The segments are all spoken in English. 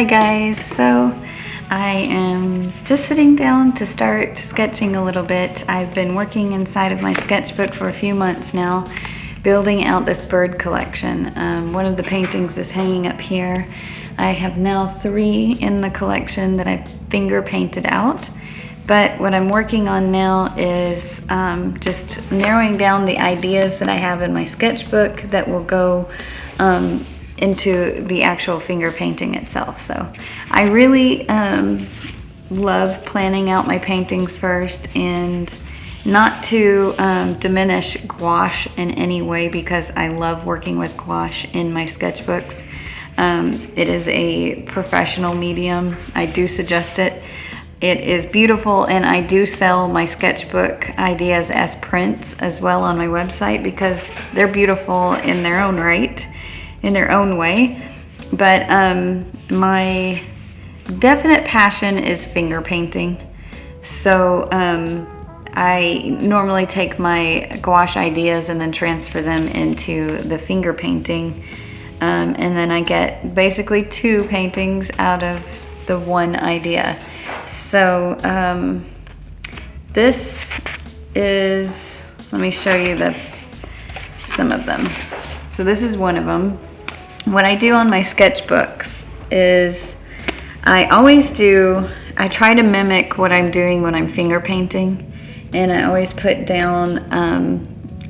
Hi guys, so I am just sitting down to start sketching a little bit. I've been working inside of my sketchbook for a few months now, building out this bird collection. One of the paintings is hanging up here. I have now 3 in the collection that I've finger painted out. But what I'm working on now is just narrowing down the ideas that I have in my sketchbook that will go into the actual finger painting itself. So I really love planning out my paintings first, and not to diminish gouache in any way, because I love working with gouache in my sketchbooks. It is a professional medium. I do suggest it. It is beautiful, and I do sell my sketchbook ideas as prints as well on my website, because they're beautiful in their own right, in their own way. But my definite passion is finger painting. So I normally take my gouache ideas and then transfer them into the finger painting. And then I get basically 2 paintings out of the one idea. So this is, let me show you some of them. So this is one of them. What I do on my sketchbooks is I try to mimic what I'm doing when I'm finger painting, and I always put down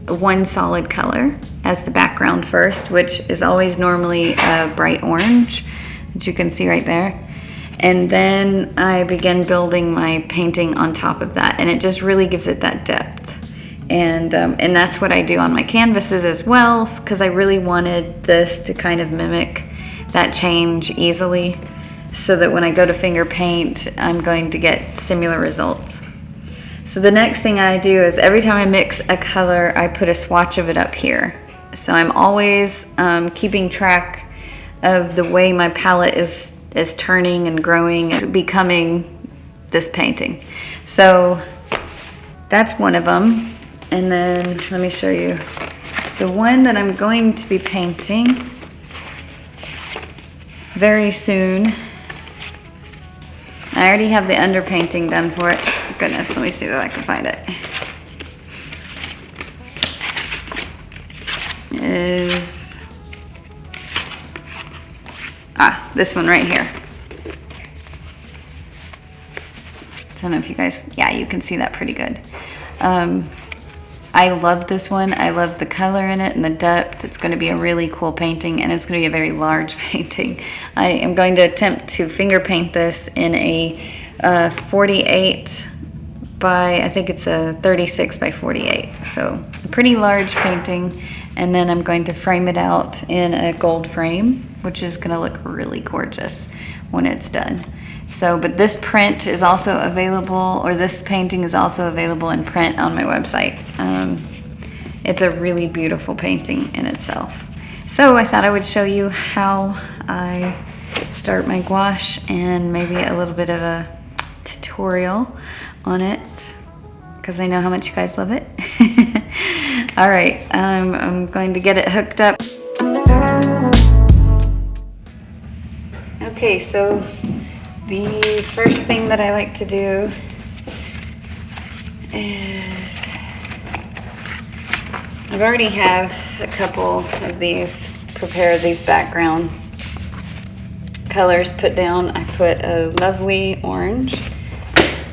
one solid color as the background first, which is always normally a bright orange, that you can see right there. And then I begin building my painting on top of that, and it just really gives it that depth. And that's what I do on my canvases as well, because I really wanted this to kind of mimic that change easily, so that when I go to finger paint, I'm going to get similar results. So the next thing I do is every time I mix a color, I put a swatch of it up here. So I'm always keeping track of the way my palette is turning and growing and becoming this painting. So that's one of them. And then let me show you the one that I'm going to be painting very soon. I already have the underpainting done for it. Goodness, let me see if I can find it. Is this one right here. I don't know if you guys, yeah, you can see that pretty good. I love this one. I love the color in it and the depth. It's going to be a really cool painting, and it's going to be a very large painting. I am going to attempt to finger paint this in a 48 by, I think it's a 36 by 48. So a pretty large painting. And then I'm going to frame it out in a gold frame, which is going to look really gorgeous when it's done. So, but this print is also available, or this painting is also available in print on my website. It's a really beautiful painting in itself. So I thought I would show you how I start my gouache, and maybe a little bit of a tutorial on it, because I know how much you guys love it. All right, I'm going to get it hooked up. Okay, so the first thing that I like to do is, I've already have a couple of these prepared, these background colors put down. I put a lovely orange,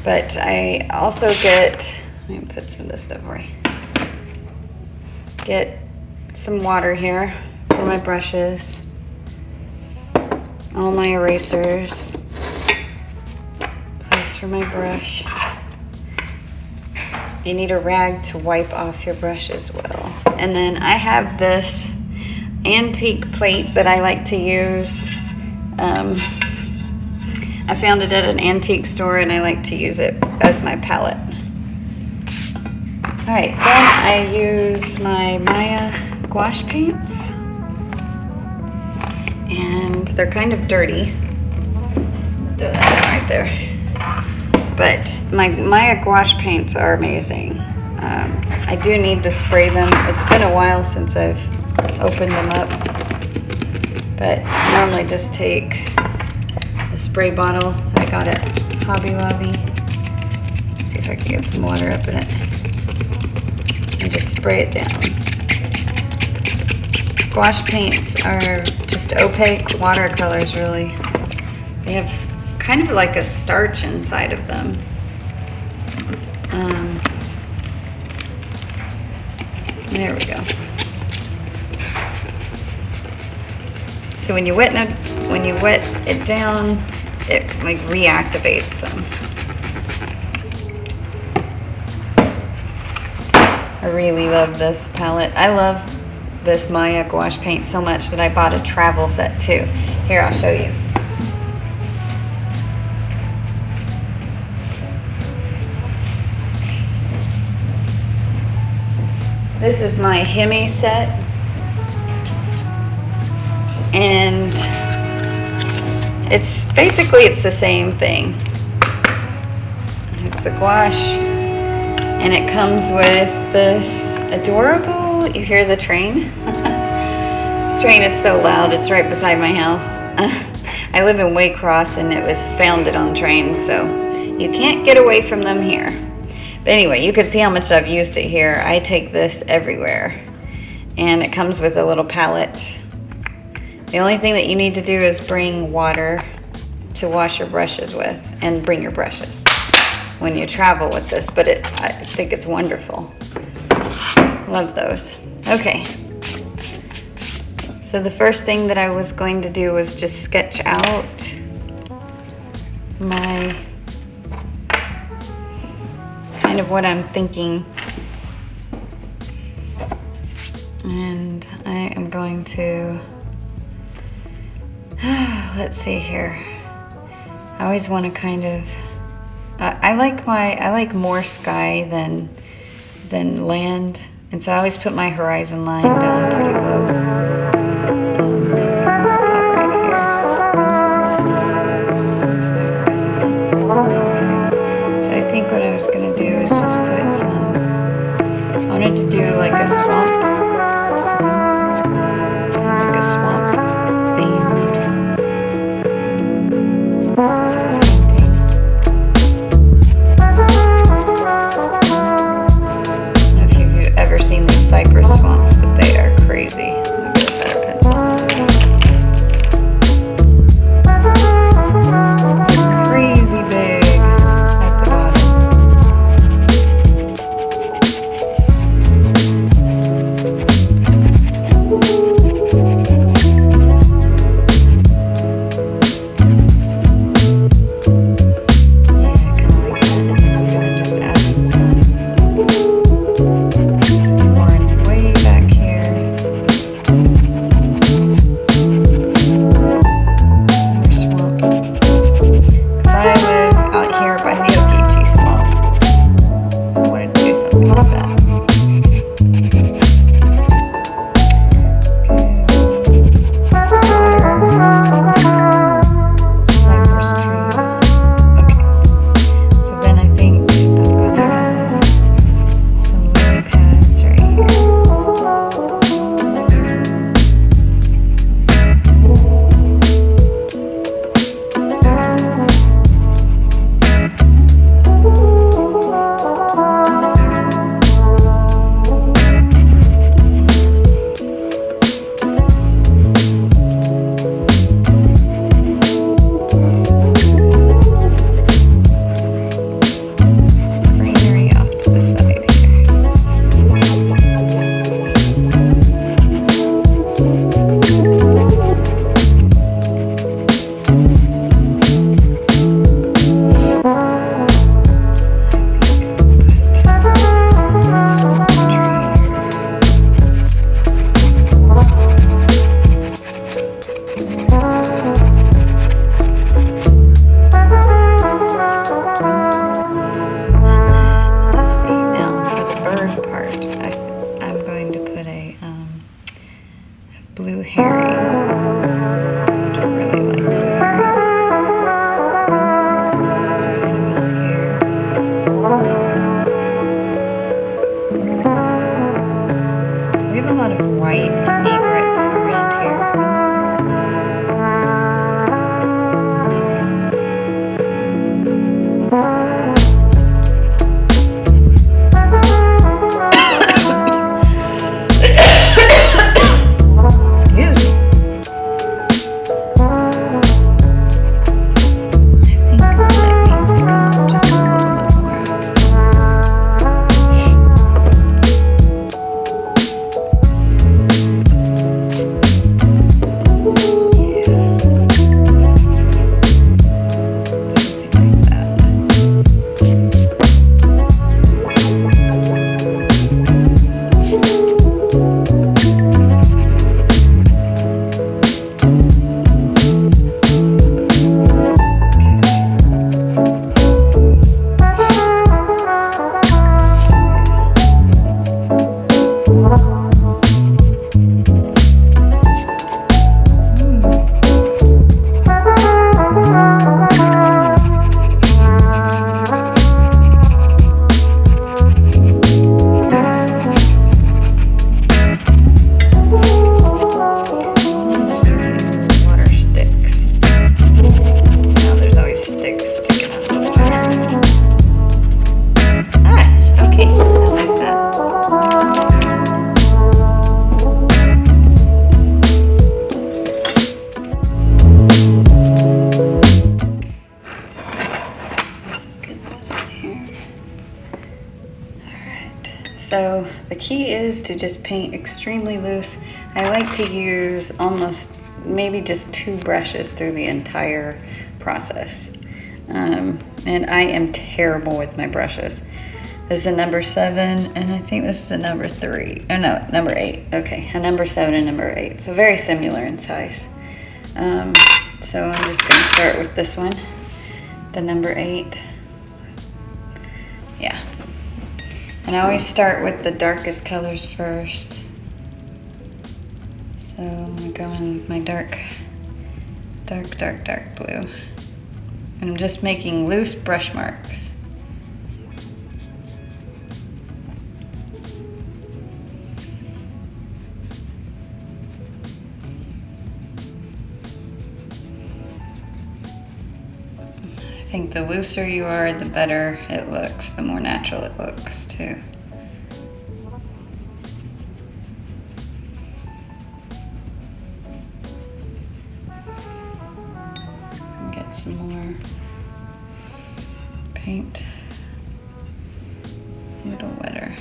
but I also get, let me put some of this stuff away. Get some water here for my brushes, all my erasers, place for my brush. You need a rag to wipe off your brush as well. And then I have this antique plate that I like to use. I found it at an antique store, and I like to use it as my palette. All right, then I use my Gouache Paints, and they're kind of dirty. Throw that right there. But my Gouache Paints are amazing. I do need to spray them. It's been a while since I've opened them up, but I normally just take spray bottle that I got at Hobby Lobby. Let's see if I can get some water up in it. And just spray it down. Gouache paints are just opaque watercolors, really. They have kind of like a starch inside of them. There we go. So when you wet it down, it like reactivates them. I really love this palette. I love this My Gouache paint so much that I bought a travel set too. Here, I'll show you. This is my Hemi set, and it's the same thing. It's a gouache, and it comes with this adorable, you hear the train? The train is so loud, it's right beside my house. I live in Waycross, and it was founded on trains, so you can't get away from them here. But anyway, you can see how much I've used it here. I take this everywhere. And it comes with a little palette. The only thing that you need to do is bring water to wash your brushes with, and bring your brushes when you travel with this, but I think it's wonderful. Love those. Okay. So the first thing that I was going to do was just sketch out my kind of what I'm thinking, and I am going to let's see here. I always want to kind of I like more sky than land, and so I always put my horizon line down pretty low. What I was going to do is just put some, I wanted to do like a swamp themed. I don't know if you've ever seen these cypress swamps, but they are crazy. So the key is to just paint extremely loose. I like to use almost maybe just 2 brushes through the entire process. And I am terrible with my brushes. This is a number 7, and I think this is a number 3. Oh no, number 8. Okay, a number 7 and number 8. So very similar in size. So I'm just going to start with this one, the number 8. Yeah. And I always start with the darkest colors first. So I'm going to go in with my dark blue. And I'm just making loose brush marks. I think the looser you are, the better it looks, the more natural it looks too. Get some more paint, a little wetter.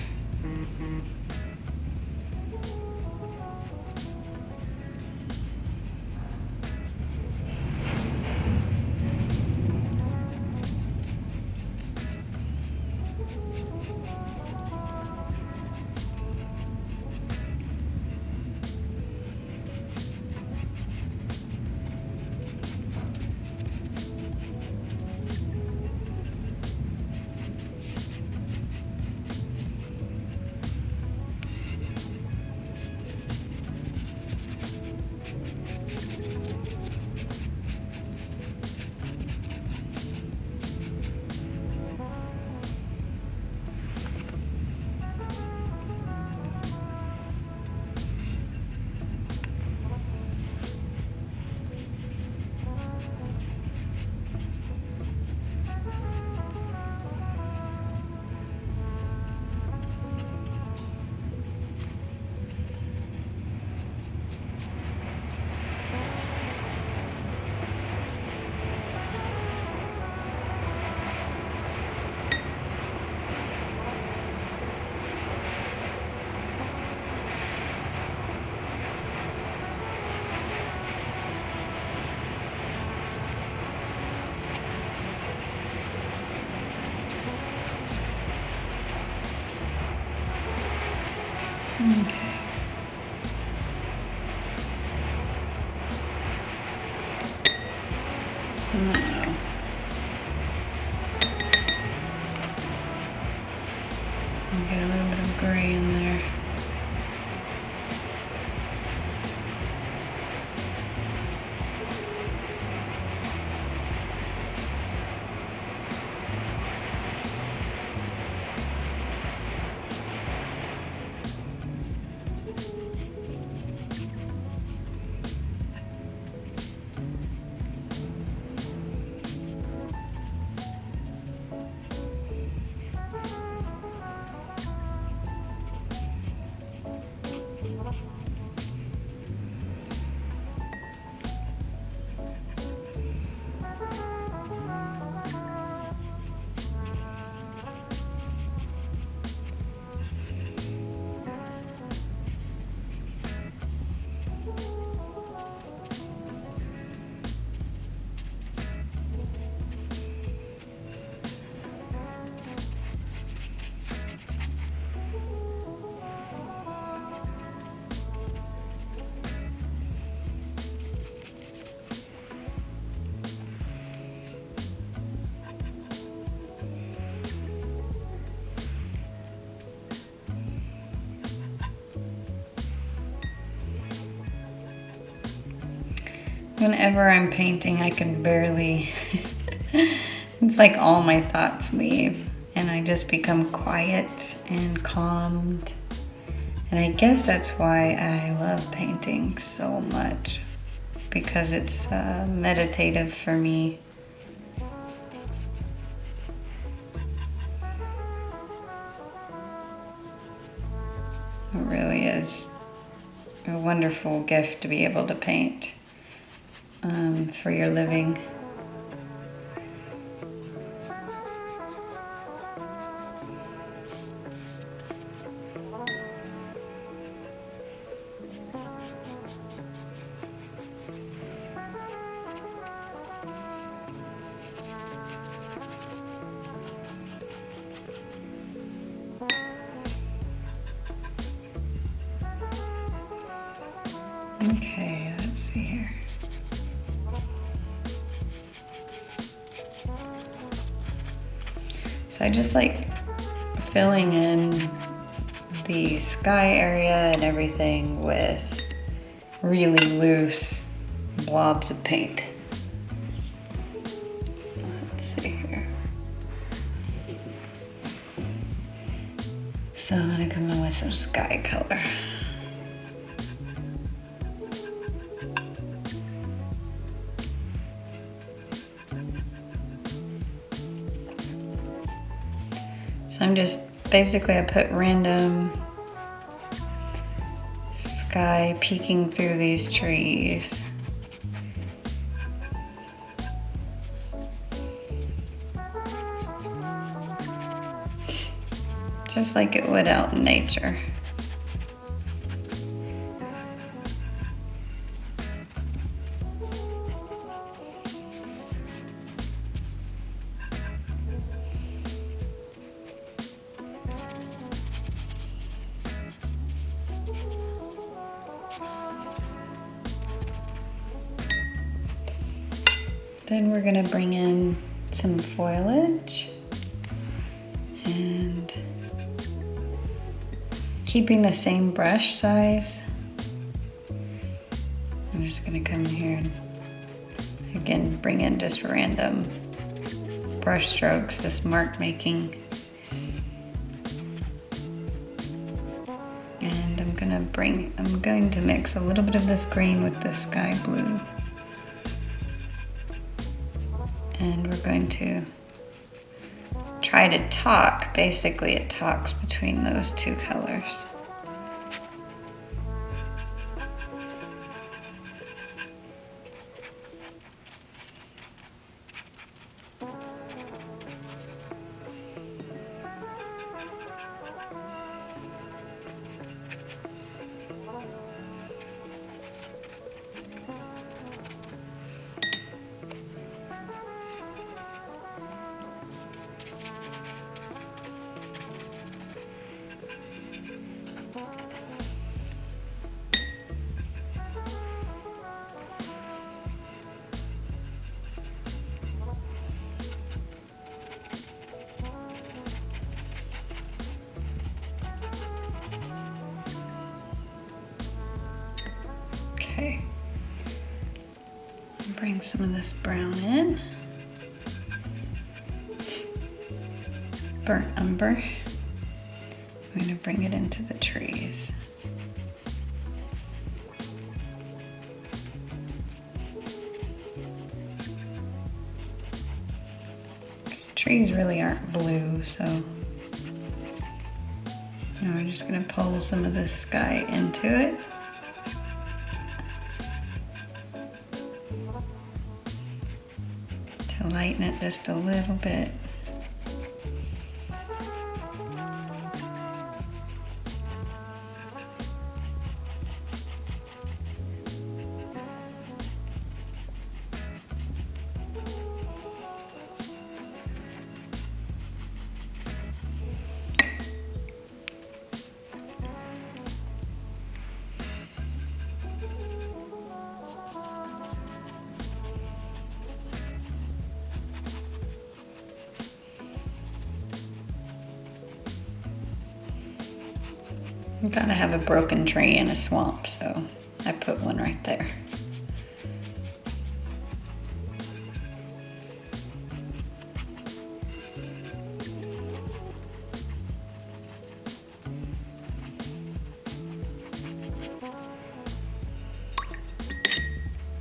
Okay. No. Get a little bit of gray in there. Whenever I'm painting, I can barely, it's like all my thoughts leave and I just become quiet and calmed. And I guess that's why I love painting so much, because it's meditative for me. It really is a wonderful gift to be able to paint for your living. So I just like filling in the sky area and everything with really loose blobs of paint. Let's see here. So I'm gonna come in with some sky color. So I'm just, basically I put random sky peeking through these trees. Just like it would out in nature. Then we're gonna bring in some foliage and keeping the same brush size. I'm just gonna come in here and again bring in just random brush strokes, this mark making. And I'm going to mix a little bit of this green with the sky blue. And we're going to try to talk. Basically, it talks between those two colors. Okay, bring some of this brown in. Burnt umber. I'm going to bring it into the trees. These trees really aren't blue, so now we're just going to pull some of this sky into it. To lighten it just a little bit. I'm gonna have a broken tree in a swamp, so I put one right there.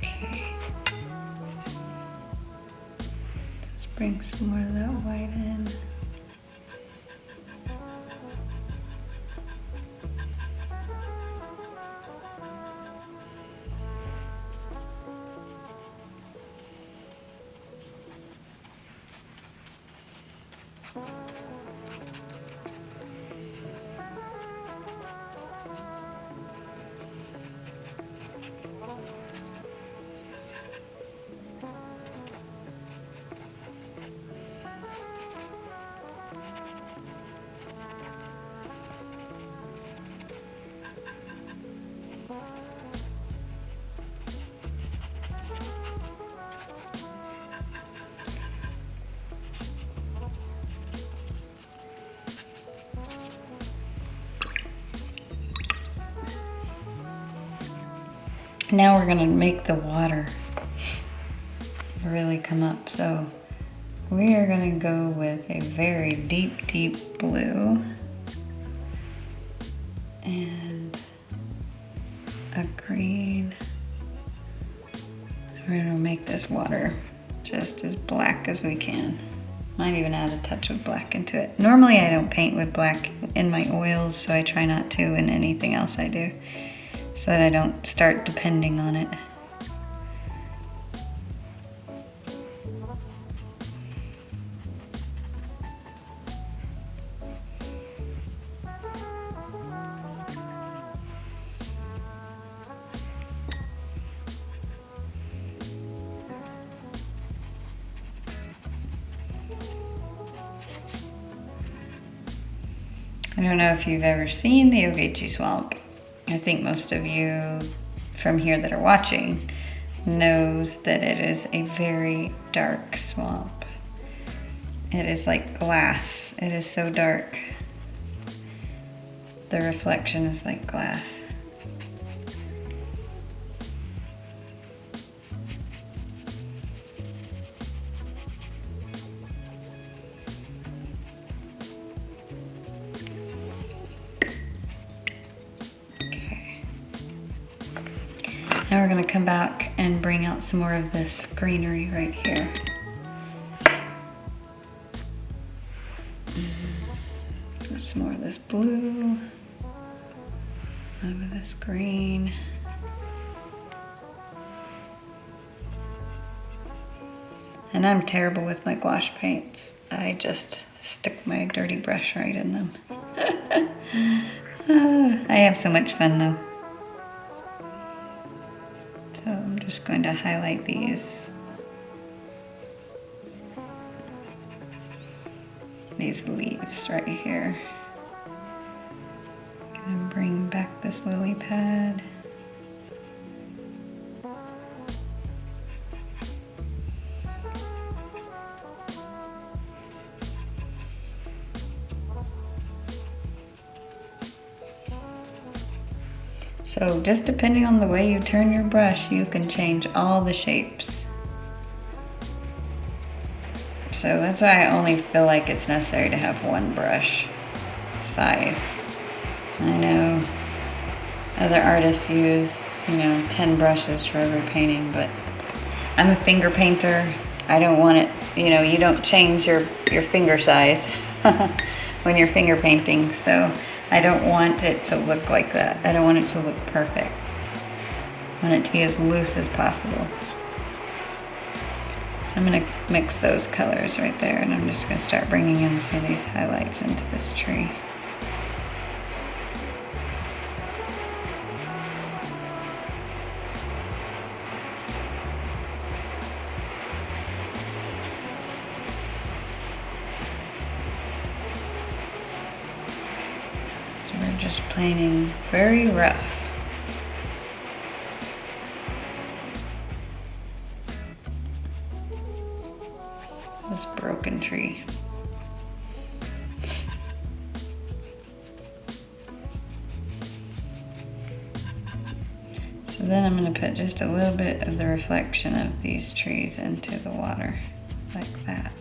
Okay. Let's bring some more of that white in. Now we're gonna make the water really come up. So we are gonna go with a very deep, deep blue and a green. We're gonna make this water just as black as we can. Might even add a touch of black into it. Normally I don't paint with black in my oils, so I try not to in anything else I do, so that I don't start depending on it. I don't know if you've ever seen the Gouache swamp. I think most of you from here that are watching knows that it is a very dark swamp. It is like glass. It is so dark. The reflection is like glass. Now we're going to come back and bring out some more of this greenery right here. Put some more of this blue over this green. And I'm terrible with my gouache paints. I just stick my dirty brush right in them. I have so much fun though. So I'm just going to highlight these leaves right here. And bring back this lily pad. So just depending on the way you turn your brush, you can change all the shapes. So that's why I only feel like it's necessary to have one brush size. I know other artists use, 10 brushes for every painting, but I'm a finger painter. I don't want it, you don't change your finger size when you're finger painting, so I don't want it to look like that. I don't want it to look perfect. I want it to be as loose as possible. So I'm gonna mix those colors right there, and I'm just gonna start bringing in some of these highlights into this tree. We're just painting very rough. This broken tree. So then I'm going to put just a little bit of the reflection of these trees into the water, like that.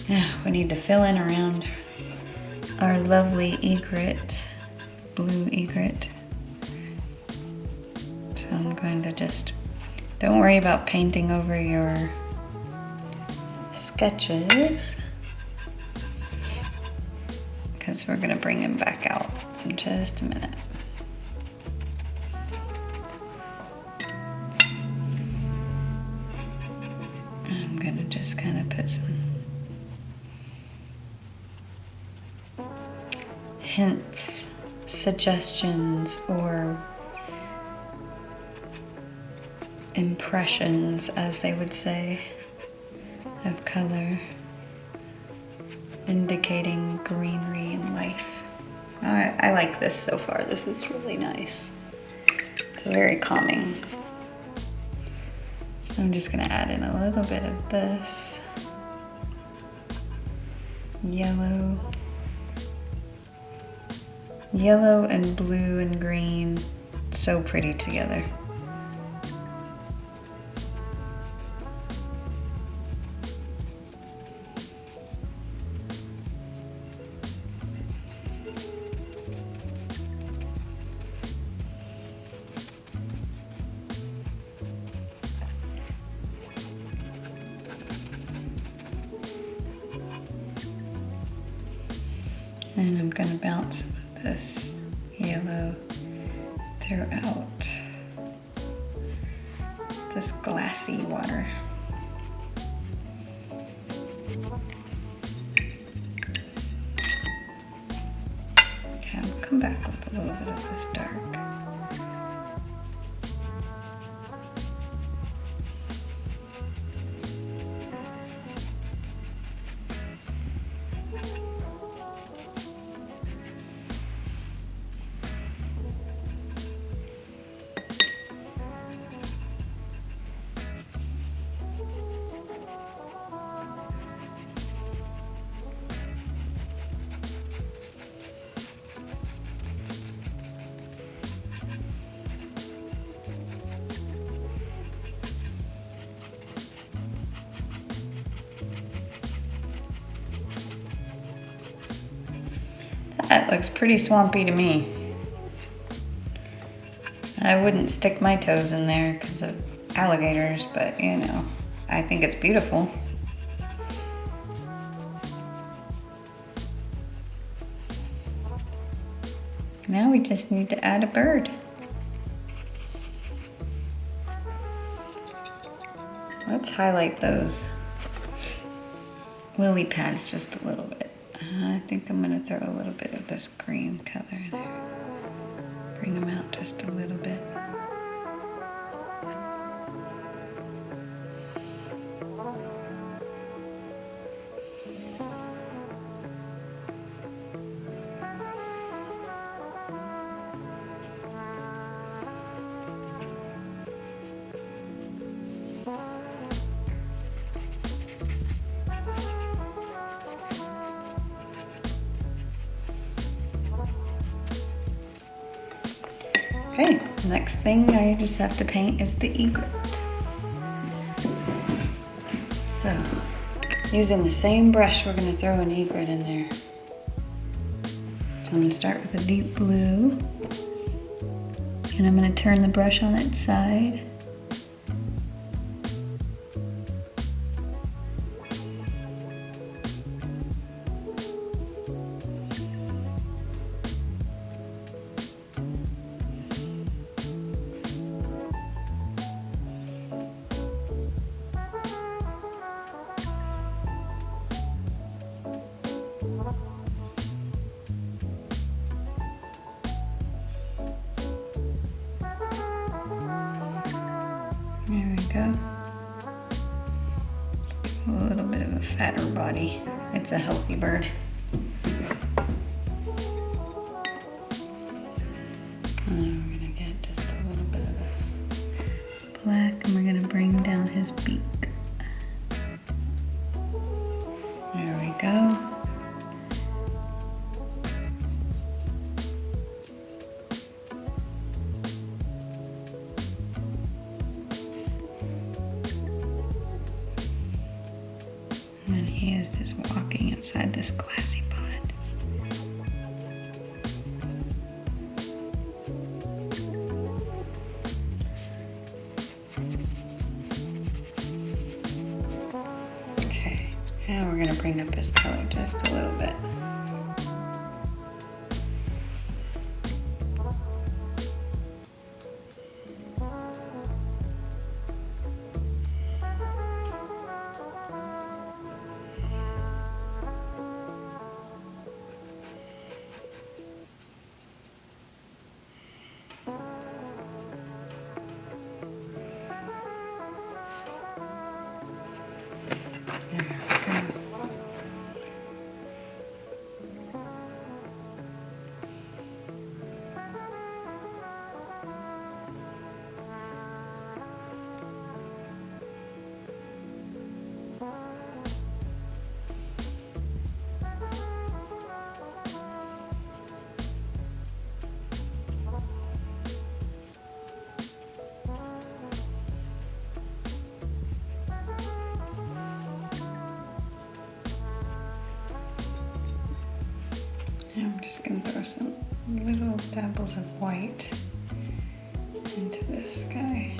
Now we need to fill in around our lovely egret, blue egret. So I'm going to just, don't worry about painting over your sketches, because we're gonna bring them back out in just a minute. I'm gonna just kind of put some hints, suggestions, or impressions, as they would say, of color, indicating greenery and life. I like this so far. This is really nice. It's very calming. So I'm just gonna add in a little bit of this yellow. Yellow and blue and green, so pretty together. And I'm going to bounce this yellow throughout this glassy water. Okay, I'll come back with a little bit of this dark. That looks pretty swampy to me. I wouldn't stick my toes in there because of alligators, but you know, I think it's beautiful. Now we just need to add a bird. Let's highlight those lily pads just a little bit. I think I'm gonna throw a little bit of this green color in there. Bring them out just a little bit. Okay, next thing I just have to paint is the egret. So, using the same brush, we're gonna throw an egret in there. So I'm gonna start with a deep blue, and I'm gonna turn the brush on its side. There we go. A little bit of a fatter body. It's a healthy bird. And we're gonna get just a little bit of this black, and we're gonna bring down his beak. There we go. And he is just walking inside this glassy pond. Okay, now we're gonna bring up his color just a little bit. There we go. And I'm just gonna throw some little dabbles of white into this guy.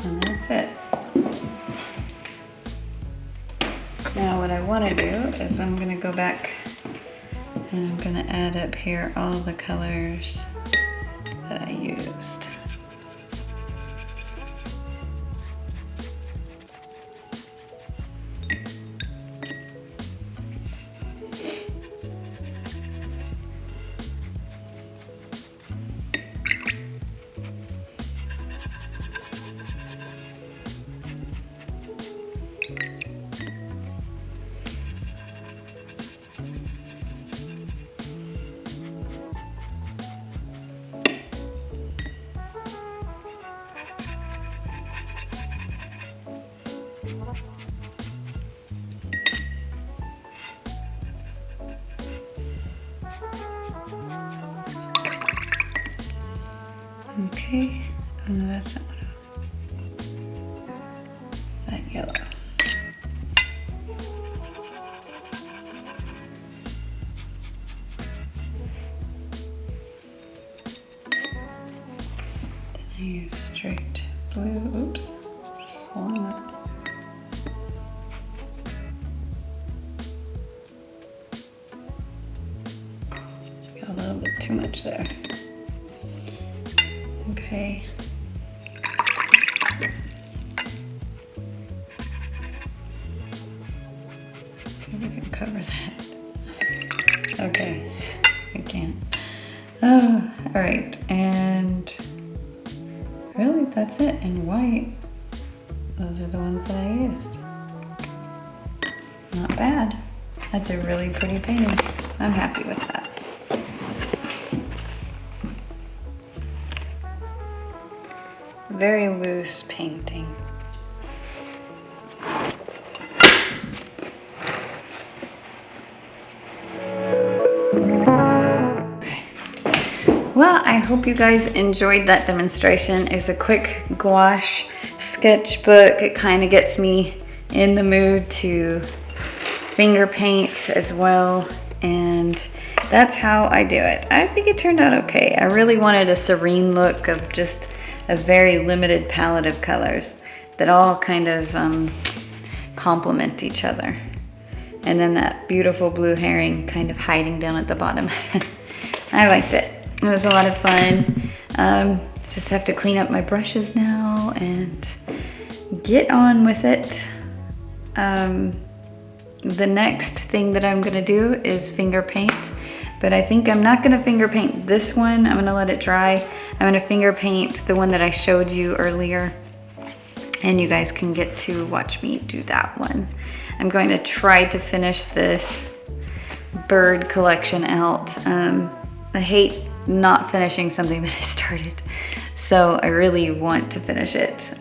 And that's it. Now what I want to do is I'm going to go back and I'm going to add up here all the colors that I used. Okay, oh no, that's not what that yellow. Then I use straight blue, oops, swung it. Got a little bit too much there. Okay. Maybe we can cover that. Okay, I can't. Oh, all right, and really that's it. And white, those are the ones that I used. Not bad. That's a really pretty painting. I'm happy with that. Very loose painting. Okay. Well, I hope you guys enjoyed that demonstration. It's a quick gouache sketchbook. It kind of gets me in the mood to finger paint as well, and that's how I do it. I think it turned out okay. I really wanted a serene look of just a very limited palette of colors that all kind of complement each other. And then that beautiful blue herring kind of hiding down at the bottom. I liked it. It was a lot of fun. Just have to clean up my brushes now and get on with it. The next thing that I'm gonna do is finger paint, but I think I'm not gonna finger paint this one. I'm gonna let it dry. I'm gonna finger paint the one that I showed you earlier, and you guys can get to watch me do that one. I'm going to try to finish this bird collection out. I hate not finishing something that I started, so I really want to finish it.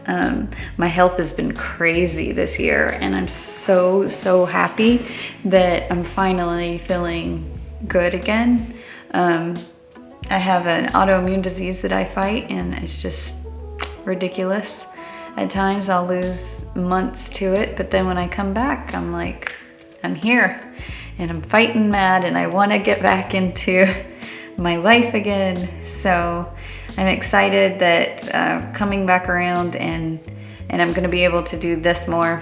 My health has been crazy this year, and I'm so happy that I'm finally feeling good again. I have an autoimmune disease that I fight, and it's just ridiculous. At times I'll lose months to it, but then when I come back, I'm like, I'm here and I'm fighting mad and I want to get back into my life again. So I'm excited that coming back around and I'm going to be able to do this more.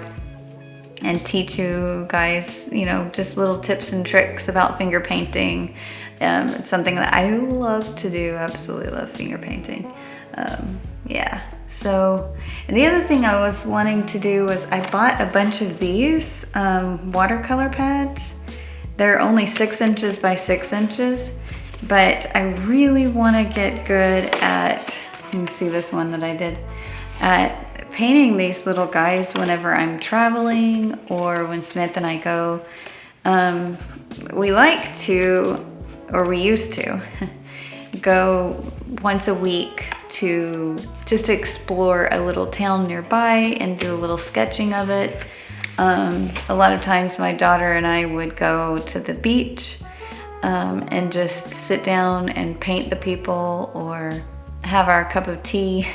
and teach you guys, you know, just little tips and tricks about finger painting. It's something that I love to do, absolutely love finger painting. Yeah, so, and the other thing I was wanting to do was I bought a bunch of these watercolor pads. They're only 6 inches by 6 inches, but I really want to get good at, you can see this one that I did, at painting these little guys whenever I'm traveling or when Smith and I go. We like to, or we used to, go once a week to just explore a little town nearby and do a little sketching of it. A lot of times my daughter and I would go to the beach and just sit down and paint the people or have our cup of tea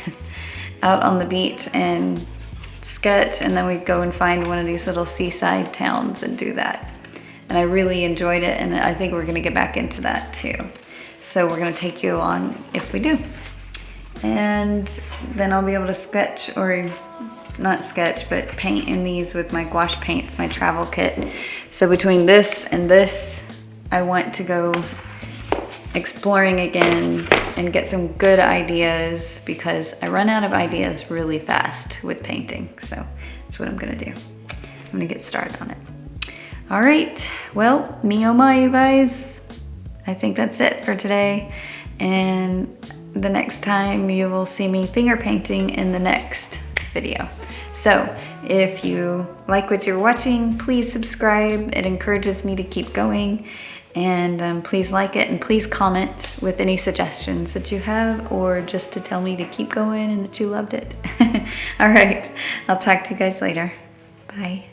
out on the beach and sketch, and then we'd go and find one of these little seaside towns and do that. And I really enjoyed it, and I think we're gonna get back into that too. So we're gonna take you along if we do. And then I'll be able to sketch, or not sketch, but paint in these with my Gouache Paints, my travel kit. So between this and this, I want to go exploring again and get some good ideas, because I run out of ideas really fast with painting. So that's what I'm gonna do. I'm gonna get started on it. All right, well, me oh my, you guys. I think that's it for today. And the next time you will see me finger painting in the next video. So if you like what you're watching, please subscribe. It encourages me to keep going. And please like it, and please comment with any suggestions that you have, or just to tell me to keep going and that you loved it. All right, I'll talk to you guys later. Bye.